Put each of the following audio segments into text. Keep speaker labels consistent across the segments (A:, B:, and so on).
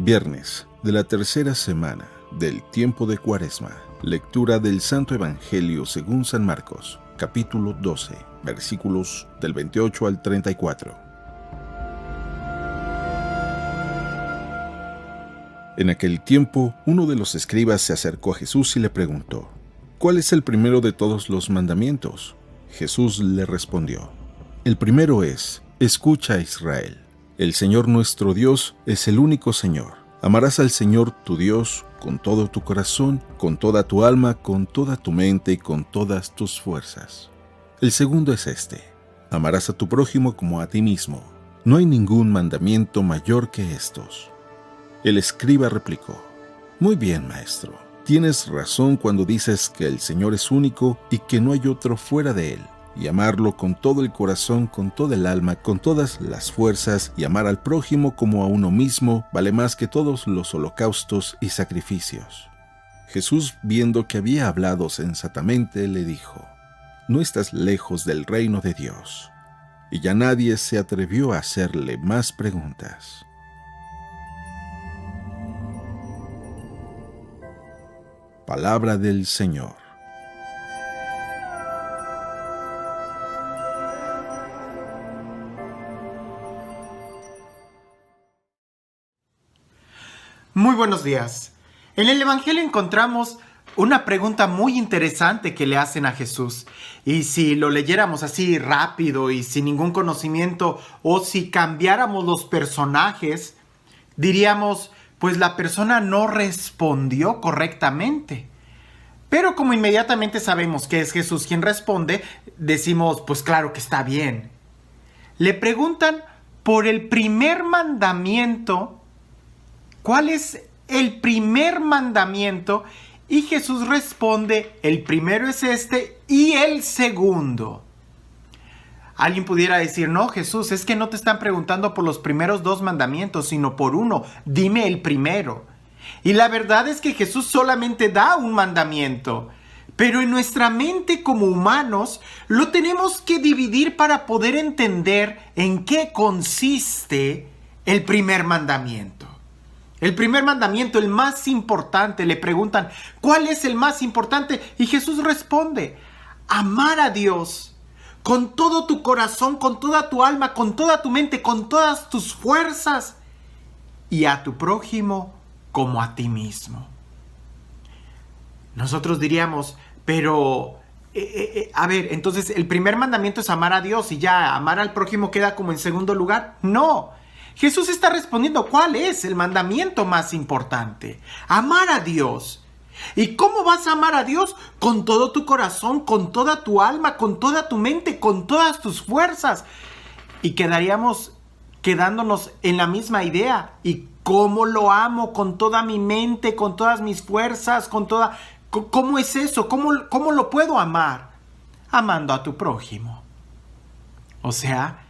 A: Viernes de la tercera semana del tiempo de Cuaresma. Lectura del Santo Evangelio según San Marcos, capítulo 12, versículos del 28 al 34. En aquel tiempo, uno de los escribas se acercó a Jesús y le preguntó: ¿Cuál es el primero de todos los mandamientos? Jesús le respondió: El primero es: Escucha, Israel. El Señor nuestro Dios es el único Señor. Amarás al Señor tu Dios con todo tu corazón, con toda tu alma, con toda tu mente y con todas tus fuerzas. El segundo es este: amarás a tu prójimo como a ti mismo. No hay ningún mandamiento mayor que estos. El escriba replicó: Muy bien, maestro. Tienes razón cuando dices que el Señor es único y que no hay otro fuera de Él, y amarlo con todo el corazón, con toda el alma, con todas las fuerzas, y amar al prójimo como a uno mismo vale más que todos los holocaustos y sacrificios. Jesús, viendo que había hablado sensatamente, le dijo: No estás lejos del reino de Dios. Y ya nadie se atrevió a hacerle más preguntas. Palabra del Señor.
B: Muy buenos días. En el Evangelio encontramos una pregunta muy interesante que le hacen a Jesús. Y si lo leyéramos así rápido y sin ningún conocimiento, o si cambiáramos los personajes, diríamos: pues la persona no respondió correctamente. Pero como inmediatamente sabemos que es Jesús quien responde, decimos: pues claro que está bien. Le preguntan por el primer mandamiento. ¿Cuál es el primer mandamiento? Y Jesús responde: el primero es este y el segundo. Alguien pudiera decir: no, Jesús, es que no te están preguntando por los primeros dos mandamientos, sino por uno. Dime el primero. Y la verdad es que Jesús solamente da un mandamiento. Pero en nuestra mente como humanos lo tenemos que dividir para poder entender en qué consiste el primer mandamiento. El primer mandamiento, el más importante. Le preguntan: ¿cuál es el más importante? Y Jesús responde: amar a Dios con todo tu corazón, con toda tu alma, con toda tu mente, con todas tus fuerzas, y a tu prójimo como a ti mismo. Nosotros diríamos: pero, a ver, entonces el primer mandamiento es amar a Dios y ya amar al prójimo queda como en segundo lugar. No. Jesús está respondiendo cuál es el mandamiento más importante: amar a Dios. ¿Y cómo vas a amar a Dios? Con todo tu corazón, con toda tu alma, con toda tu mente, con todas tus fuerzas. Y quedándonos en la misma idea. ¿Y cómo lo amo? Con toda mi mente, con todas mis fuerzas, con toda... ¿Cómo es eso? ¿Cómo lo puedo amar? Amando a tu prójimo. O sea,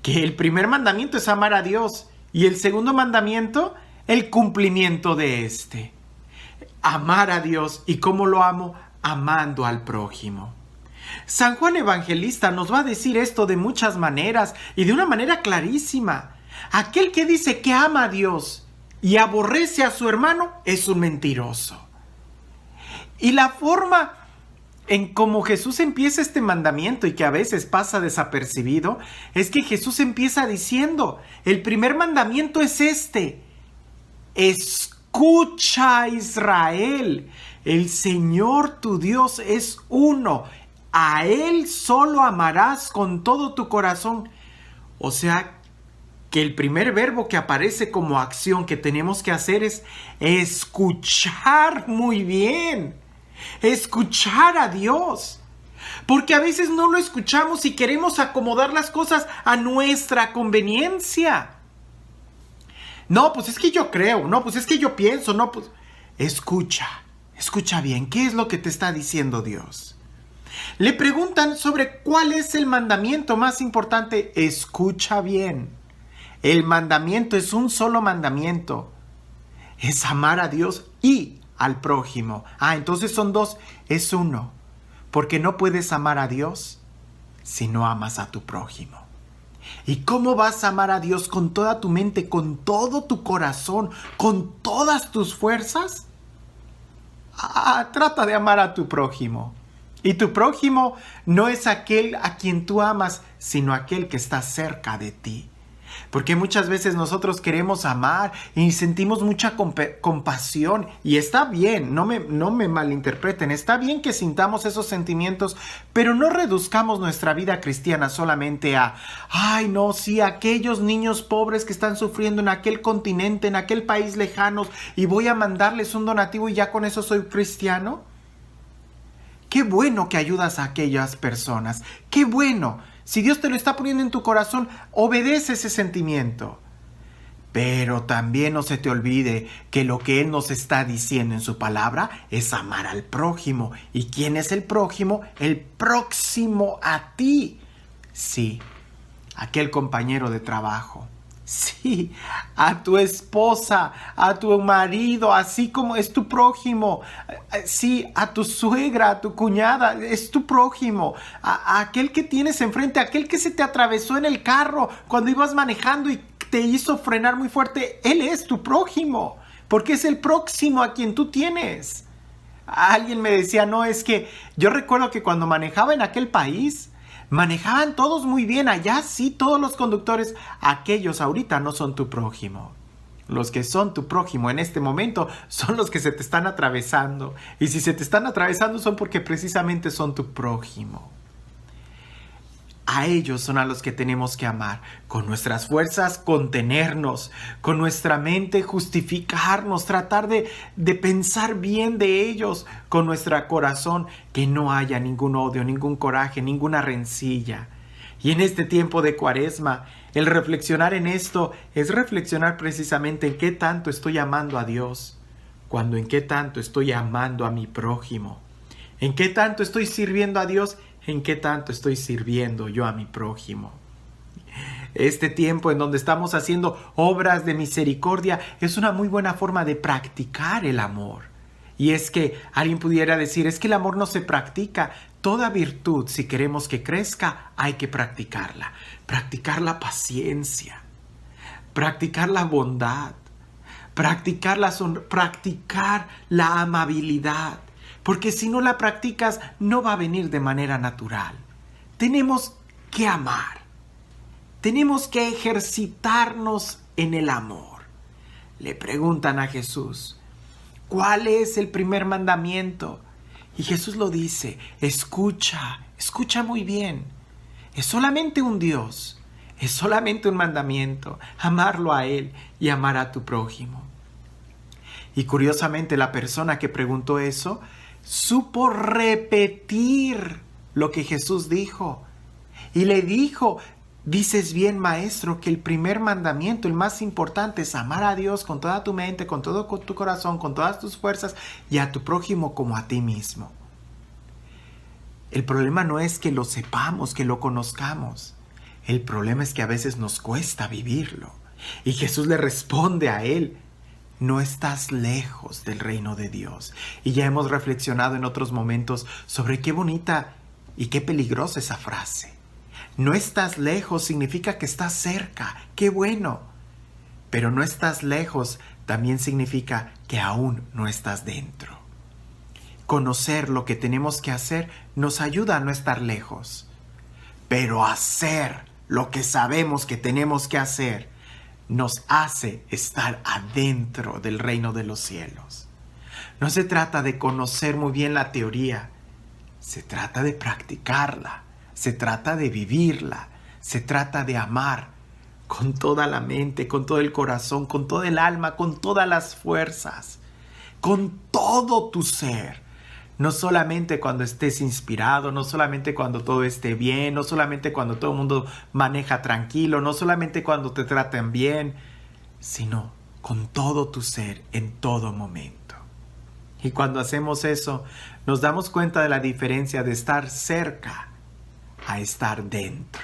B: que el primer mandamiento es amar a Dios y el segundo mandamiento, el cumplimiento de este. Amar a Dios. ¿Y cómo lo amo? Amando al prójimo. San Juan Evangelista nos va a decir esto de muchas maneras y de una manera clarísima. Aquel que dice que ama a Dios y aborrece a su hermano es un mentiroso. Y la forma en cómo Jesús empieza este mandamiento, y que a veces pasa desapercibido, es que Jesús empieza diciendo: el primer mandamiento es este: escucha, Israel, el Señor tu Dios es uno, a Él solo amarás con todo tu corazón. O sea, que el primer verbo que aparece como acción que tenemos que hacer es escuchar muy bien. Escuchar a Dios. Porque a veces no lo escuchamos y queremos acomodar las cosas a nuestra conveniencia. No, pues es que yo creo. No, pues es que yo pienso. No, pues... Escucha bien. ¿Qué es lo que te está diciendo Dios? Le preguntan sobre cuál es el mandamiento más importante. Escucha bien. El mandamiento es un solo mandamiento. Es amar a Dios y al prójimo. Entonces son dos, es uno. Porque no puedes amar a Dios si no amas a tu prójimo. ¿Y cómo vas a amar a Dios con toda tu mente, con todo tu corazón, con todas tus fuerzas? Trata de amar a tu prójimo. Y tu prójimo no es aquel a quien tú amas, sino aquel que está cerca de ti. Porque muchas veces nosotros queremos amar y sentimos mucha compasión. Y está bien, no me malinterpreten, está bien que sintamos esos sentimientos, pero no reduzcamos nuestra vida cristiana solamente a, ay no, sí, aquellos niños pobres que están sufriendo en aquel continente, en aquel país lejano, y voy a mandarles un donativo y ya con eso soy cristiano. Qué bueno que ayudas a aquellas personas, qué bueno. Si Dios te lo está poniendo en tu corazón, obedece ese sentimiento. Pero también no se te olvide que lo que Él nos está diciendo en su palabra es amar al prójimo. ¿Y quién es el prójimo? El próximo a ti. Sí, aquel compañero de trabajo. Sí, a tu esposa, a tu marido, así como es tu prójimo. Sí, a tu suegra, a tu cuñada, es tu prójimo. A aquel que tienes enfrente, aquel que se te atravesó en el carro cuando ibas manejando y te hizo frenar muy fuerte. Él es tu prójimo, porque es el próximo a quien tú tienes. Alguien me decía, no, es que yo recuerdo que cuando manejaba en aquel país, manejaban todos muy bien, allá sí, todos los conductores. Aquellos ahorita no son tu prójimo. Los que son tu prójimo en este momento son los que se te están atravesando. Y si se te están atravesando son porque precisamente son tu prójimo. A ellos son a los que tenemos que amar. Con nuestras fuerzas contenernos, con nuestra mente justificarnos, tratar de pensar bien de ellos, con nuestro corazón que no haya ningún odio, ningún coraje, ninguna rencilla. Y en este tiempo de Cuaresma, el reflexionar en esto es reflexionar precisamente en qué tanto estoy amando a Dios, cuando en qué tanto estoy amando a mi prójimo, en qué tanto estoy sirviendo a Dios, en qué tanto estoy sirviendo yo a mi prójimo. Este tiempo en donde estamos haciendo obras de misericordia es una muy buena forma de practicar el amor. Y es que alguien pudiera decir, es que el amor no se practica. Toda virtud, si queremos que crezca, hay que practicarla. Practicar la paciencia, practicar la bondad, practicar la amabilidad. Porque si no la practicas, no va a venir de manera natural. Tenemos que amar. Tenemos que ejercitarnos en el amor. Le preguntan a Jesús, ¿cuál es el primer mandamiento? Y Jesús lo dice, escucha muy bien. Es solamente un Dios, es solamente un mandamiento, amarlo a Él y amar a tu prójimo. Y curiosamente la persona que preguntó eso, supo repetir lo que Jesús dijo. Y le dijo, dices bien, maestro, que el primer mandamiento, el más importante, es amar a Dios con toda tu mente, con todo tu corazón, con todas tus fuerzas y a tu prójimo como a ti mismo. El problema no es que lo sepamos, que lo conozcamos. El problema es que a veces nos cuesta vivirlo. Y Jesús le responde a él, no estás lejos del reino de Dios. Y ya hemos reflexionado en otros momentos sobre qué bonita y qué peligrosa esa frase. No estás lejos significa que estás cerca. ¡Qué bueno! Pero no estás lejos también significa que aún no estás dentro. Conocer lo que tenemos que hacer nos ayuda a no estar lejos. Pero hacer lo que sabemos que tenemos que hacer nos hace estar adentro del reino de los cielos. No se trata de conocer muy bien la teoría, se trata de practicarla, se trata de vivirla, se trata de amar con toda la mente, con todo el corazón, con todo el alma, con todas las fuerzas, con todo tu ser. No solamente cuando estés inspirado, no solamente cuando todo esté bien, no solamente cuando todo el mundo maneja tranquilo, no solamente cuando te tratan bien, sino con todo tu ser en todo momento. Y cuando hacemos eso, nos damos cuenta de la diferencia de estar cerca a estar dentro.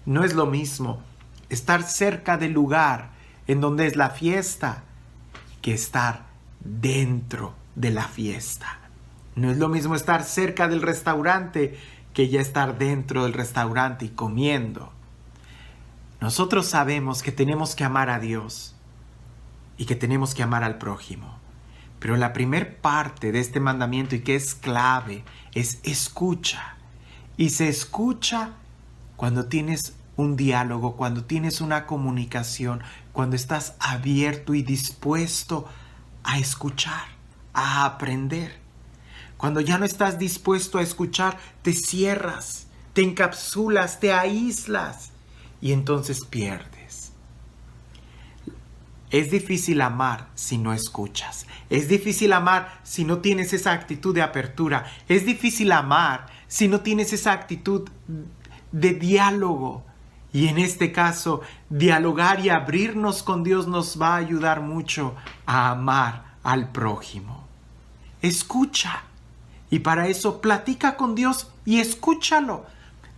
B: No es lo mismo estar cerca del lugar en donde es la fiesta que estar dentro de la fiesta. No es lo mismo estar cerca del restaurante que ya estar dentro del restaurante y comiendo. Nosotros sabemos que tenemos que amar a Dios y que tenemos que amar al prójimo. Pero la primer parte de este mandamiento, y que es clave, es escucha. Y se escucha cuando tienes un diálogo, cuando tienes una comunicación, cuando estás abierto y dispuesto a escuchar, a aprender. Cuando ya no estás dispuesto a escuchar, te cierras, te encapsulas, te aíslas y entonces pierdes. Es difícil amar si no escuchas. Es difícil amar si no tienes esa actitud de apertura. Es difícil amar si no tienes esa actitud de diálogo. Y en este caso, dialogar y abrirnos con Dios nos va a ayudar mucho a amar al prójimo. Escucha. Y para eso platica con Dios y escúchalo.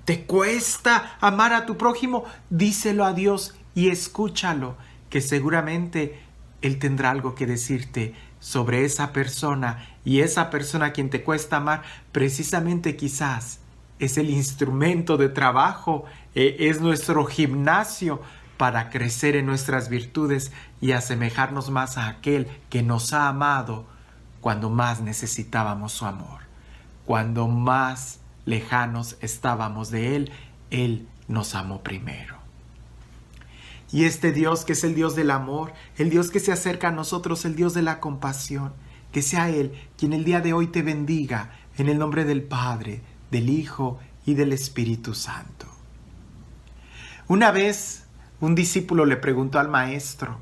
B: ¿Te cuesta amar a tu prójimo? Díselo a Dios y escúchalo, que seguramente Él tendrá algo que decirte sobre esa persona, y esa persona a quien te cuesta amar, precisamente quizás es el instrumento de trabajo, es nuestro gimnasio para crecer en nuestras virtudes y asemejarnos más a aquel que nos ha amado cuando más necesitábamos su amor. Cuando más lejanos estábamos de Él, Él nos amó primero. Y este Dios que es el Dios del amor, el Dios que se acerca a nosotros, el Dios de la compasión, que sea Él quien el día de hoy te bendiga en el nombre del Padre, del Hijo y del Espíritu Santo. Una vez un discípulo le preguntó al maestro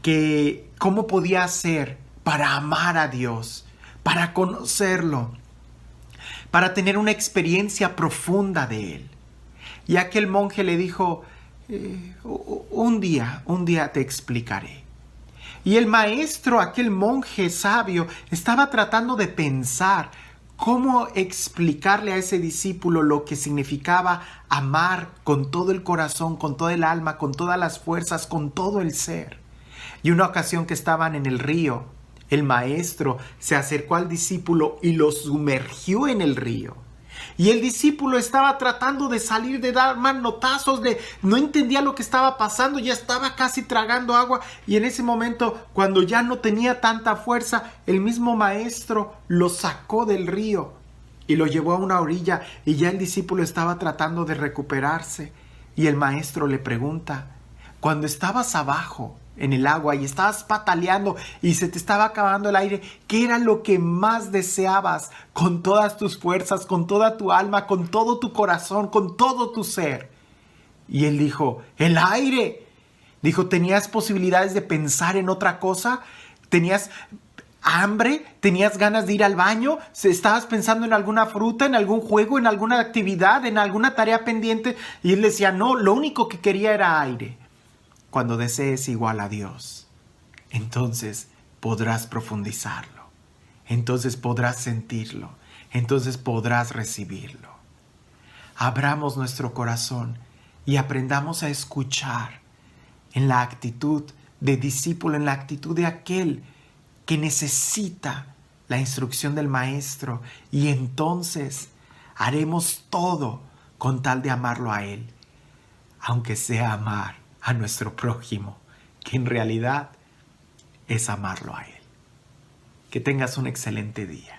B: que cómo podía hacer para amar a Dios, para conocerlo, para tener una experiencia profunda de Él. Y aquel monje le dijo, un día te explicaré. Y el maestro, aquel monje sabio, estaba tratando de pensar cómo explicarle a ese discípulo lo que significaba amar con todo el corazón, con todo el alma, con todas las fuerzas, con todo el ser. Y una ocasión que estaban en el río, el maestro se acercó al discípulo y lo sumergió en el río. Y el discípulo estaba tratando de salir, de dar manotazos, no entendía lo que estaba pasando, ya estaba casi tragando agua. Y en ese momento, cuando ya no tenía tanta fuerza, el mismo maestro lo sacó del río y lo llevó a una orilla, y ya el discípulo estaba tratando de recuperarse. Y el maestro le pregunta, cuando estabas abajo en el agua y estabas pataleando y se te estaba acabando el aire, ¿qué era lo que más deseabas con todas tus fuerzas, con toda tu alma, con todo tu corazón, con todo tu ser? Y él dijo, el aire. Dijo, ¿tenías posibilidades de pensar en otra cosa? ¿Tenías hambre? ¿Tenías ganas de ir al baño? ¿Estabas pensando en alguna fruta, en algún juego, en alguna actividad, en alguna tarea pendiente? Y él decía, no, lo único que quería era aire. Cuando desees igual a Dios, entonces podrás profundizarlo, entonces podrás sentirlo, entonces podrás recibirlo. Abramos nuestro corazón y aprendamos a escuchar en la actitud de discípulo, en la actitud de aquel que necesita la instrucción del Maestro, y entonces haremos todo con tal de amarlo a Él, aunque sea amar a nuestro prójimo, que en realidad es amarlo a Él. Que tengas un excelente día.